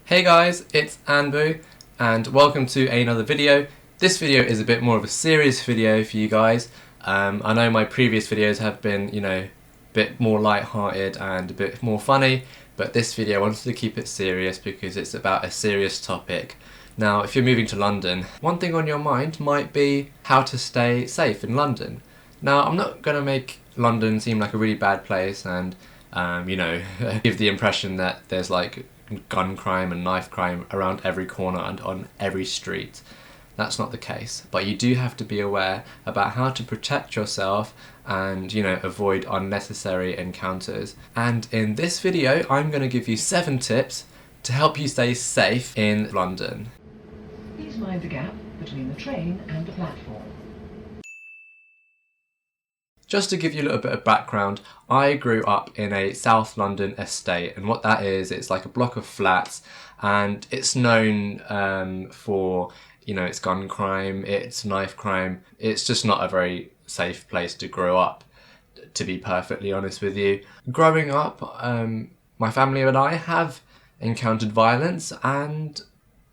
Hey guys, it's Anpu and welcome to another video. This video is a bit more of a serious video for you guys. I know my previous videos have been, a bit more light-hearted and a bit more funny, but this video I wanted to keep it serious because it's about a serious topic. Now, if you're moving to London, one thing on your mind might be how to stay safe in London. Now, I'm not going to make London seem like a really bad place and, give the impression that there's like gun crime and knife crime around every corner and on every street. That's not the case, but you do have to be aware about how to protect yourself and avoid unnecessary encounters. And in this video I'm going to give you 7 tips to help you stay safe in London. Please mind the gap between the train and the platform. Just to give you a little bit of background, I grew up in a South London estate, and what that is, it's like a block of flats, and it's known for, it's gun crime, it's knife crime. It's just not a very safe place to grow up, to be perfectly honest with you. Growing up, my family and I have encountered violence, and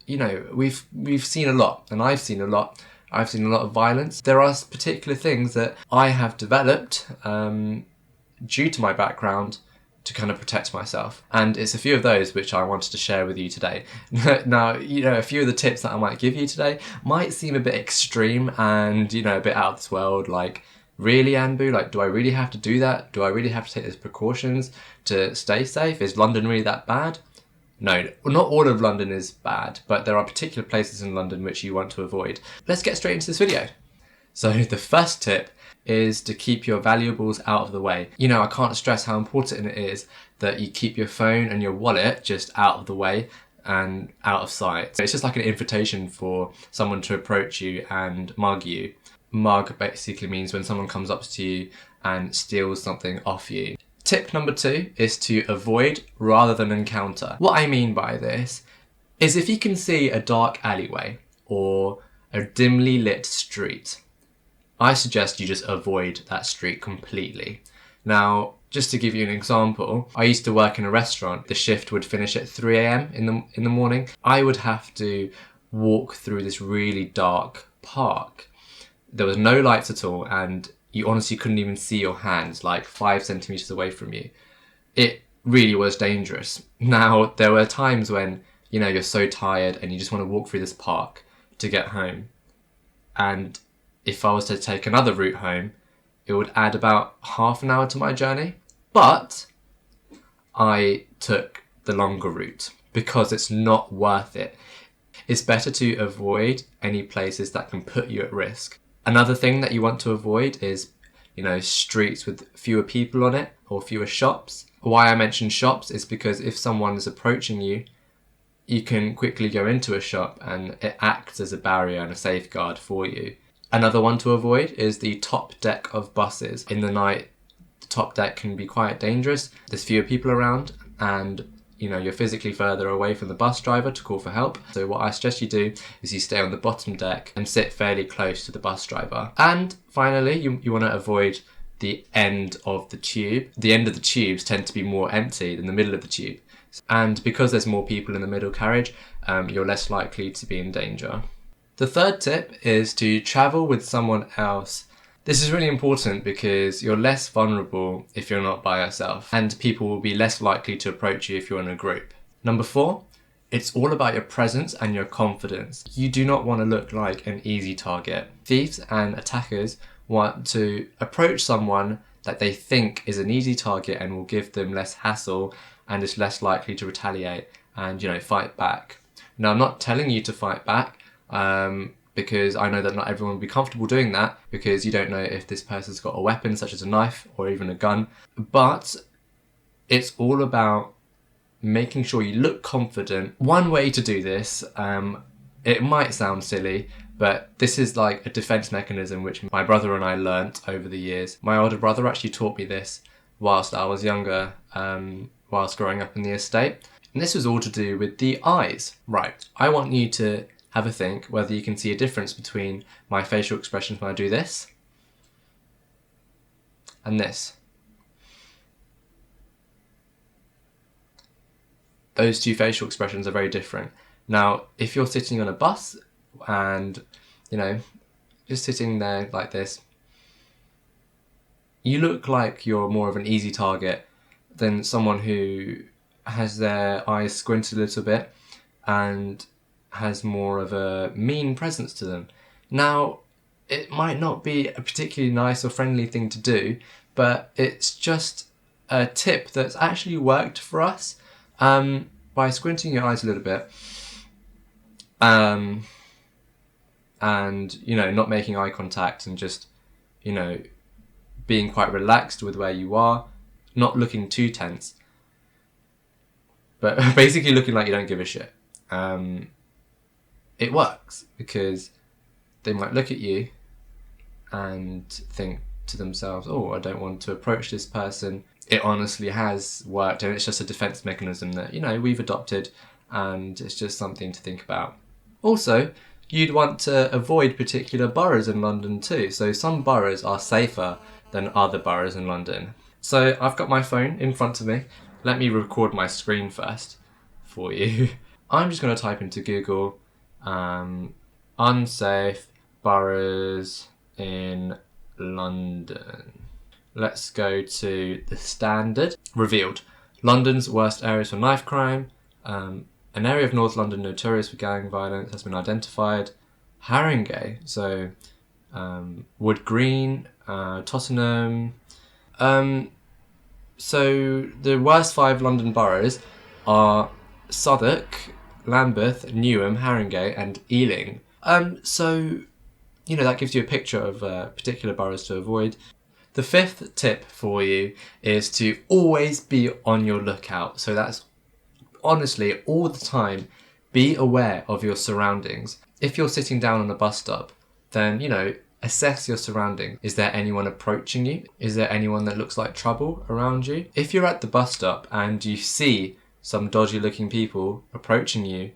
we've seen a lot, and I've seen a lot. I've seen a lot of violence. There are particular things that I have developed due to my background to kind of protect myself. And it's a few of those which I wanted to share with you today. Now, a few of the tips that I might give you today might seem a bit extreme and, a bit out of this world. Like, really, Anbu? Like, do I really have to do that? Do I really have to take those precautions to stay safe? Is London really that bad? No, not all of London is bad, but there are particular places in London which you want to avoid. Let's get straight into this video. So the first tip is to keep your valuables out of the way. I can't stress how important it is that you keep your phone and your wallet just out of the way and out of sight. It's just like an invitation for someone to approach you and mug you. Mug basically means when someone comes up to you and steals something off you. Tip number 2 is to avoid rather than encounter. What I mean by this is if you can see a dark alleyway or a dimly lit street, I suggest you just avoid that street completely. Now, just to give you an example, I used to work in a restaurant. The shift would finish at 3 a.m. in the morning. I would have to walk through this really dark park. There was no lights at all, and you honestly couldn't even see your hands like 5 centimeters away from you. It really was dangerous. Now, there were times when, you're so tired and you just want to walk through this park to get home. And if I was to take another route home, it would add about half an hour to my journey. But I took the longer route because it's not worth it. It's better to avoid any places that can put you at risk. Another thing that you want to avoid is, streets with fewer people on it or fewer shops. Why I mention shops is because if someone is approaching you, you can quickly go into a shop and it acts as a barrier and a safeguard for you. Another one to avoid is the top deck of buses. In the night, the top deck can be quite dangerous. There's fewer people around and you're physically further away from the bus driver to call for help. So what I suggest you do is you stay on the bottom deck and sit fairly close to the bus driver. And finally, you want to avoid the end of the tube. The end of the tubes tend to be more empty than the middle of the tube. And because there's more people in the middle carriage, you're less likely to be in danger. The third tip is to travel with someone else. This is really important because you're less vulnerable if you're not by yourself, and people will be less likely to approach you if you're in a group. Number 4, it's all about your presence and your confidence. You do not want to look like an easy target. Thieves and attackers want to approach someone that they think is an easy target and will give them less hassle and is less likely to retaliate and, fight back. Now, I'm not telling you to fight back, because I know that not everyone will be comfortable doing that because you don't know if this person's got a weapon such as a knife or even a gun. But it's all about making sure you look confident. One way to do this, it might sound silly, but this is like a defense mechanism which my brother and I learnt over the years. My older brother actually taught me this whilst I was younger, whilst growing up in the estate. And this was all to do with the eyes. Right, I want you to have a think whether you can see a difference between my facial expressions when I do this and this. those two facial expressions are very different. Now, if you're sitting on a bus and, you know, just sitting there like this, you look like you're more of an easy target than someone who has their eyes squinted a little bit and has more of a mean presence to them. Now, it might not be a particularly nice or friendly thing to do, but it's just a tip that's actually worked for us. By squinting your eyes a little bit, and, you know, not making eye contact and just, you know, being quite relaxed with where you are, not looking too tense, but basically looking like you don't give a shit. It works because they might look at you and think to themselves, oh, I don't want to approach this person. It honestly has worked, and it's just a defense mechanism that, you know, we've adopted, and it's just something to think about. Also, you'd want to avoid particular boroughs in London too. So some boroughs are safer than other boroughs in London. So I've got my phone in front of me. Let me record my screen first for you. I'm just going to type into Google unsafe boroughs in London. Let's go to the Standard. Revealed. London's worst areas for knife crime. An area of North London notorious for gang violence has been identified. Haringey, so Wood Green, Tottenham. So the worst 5 London boroughs are Southwark, Lambeth, Newham, Haringey and Ealing. So, you know, that gives you a picture of particular boroughs to avoid. The 5th tip for you is to always be on your lookout. So that's honestly all the time, be aware of your surroundings. If you're sitting down on a bus stop, then, you know, assess your surroundings. Is there anyone approaching you? Is there anyone that looks like trouble around you? If you're at the bus stop and you see some dodgy looking people approaching you,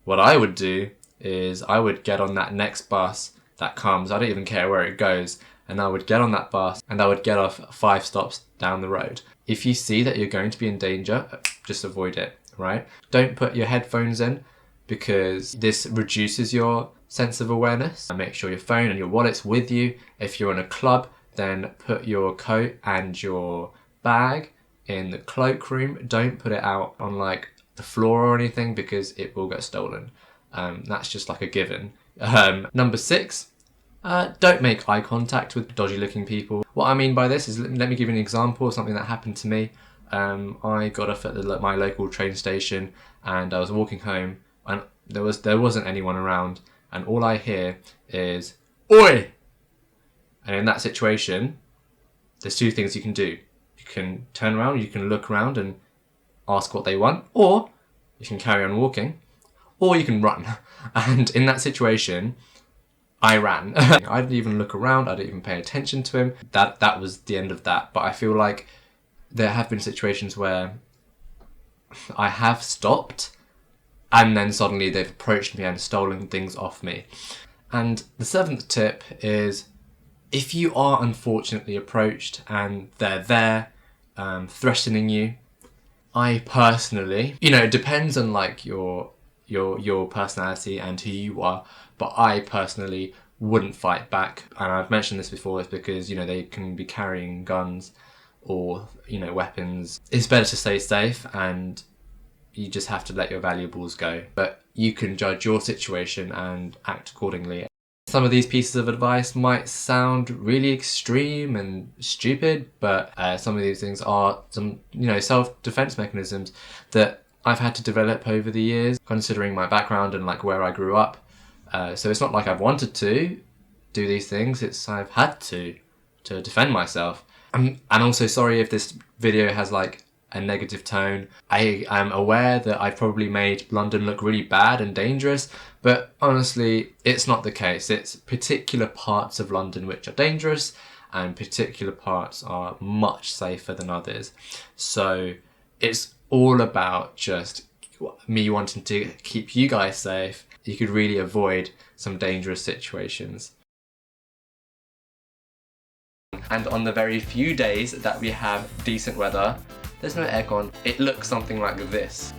what I would do is I would get on that next bus that comes. I don't even care where it goes. And I would get on that bus and I would get off 5 stops down the road. If you see that you're going to be in danger, just avoid it, right? Don't put your headphones in because this reduces your sense of awareness. Make sure your phone and your wallet's with you. If you're in a club, then put your coat and your bag in the cloakroom. Don't put it out on like the floor or anything because it will get stolen. That's just like a given. Number 6. Don't make eye contact with dodgy looking people. What I mean by this is, let me give you an example of something that happened to me. I got off at my local train station and I was walking home and there wasn't anyone around, and all I hear is, "Oi!" And in that situation, there's 2 things you can do. You can turn around, you can look around and ask what they want, or you can carry on walking, or you can run. And in that situation, I ran. I didn't even look around, I didn't even pay attention to him. That was the end of that. But I feel like there have been situations where I have stopped and then suddenly they've approached me and stolen things off me. And the 7th tip is, if you are unfortunately approached and they're there threatening you, I personally, you know, it depends on like your personality and who you are, but I personally wouldn't fight back. And I've mentioned this before, is because, you know, they can be carrying guns or, you know, weapons. It's better to stay safe and you just have to let your valuables go. But you can judge your situation and act accordingly. Some of these pieces of advice might sound really extreme and stupid, but some of these things are some, you know, self-defense mechanisms that I've had to develop over the years, considering my background and like where I grew up. So it's not like I've wanted to do these things, it's I've had to defend myself. And also, sorry if this video has like a negative tone. I am aware that I probably made London look really bad and dangerous, but honestly, it's not the case. It's particular parts of London which are dangerous and particular parts are much safer than others. So it's all about just me wanting to keep you guys safe. You could really avoid some dangerous situations. And on the very few days that we have decent weather, there's no aircon. It looks something like this.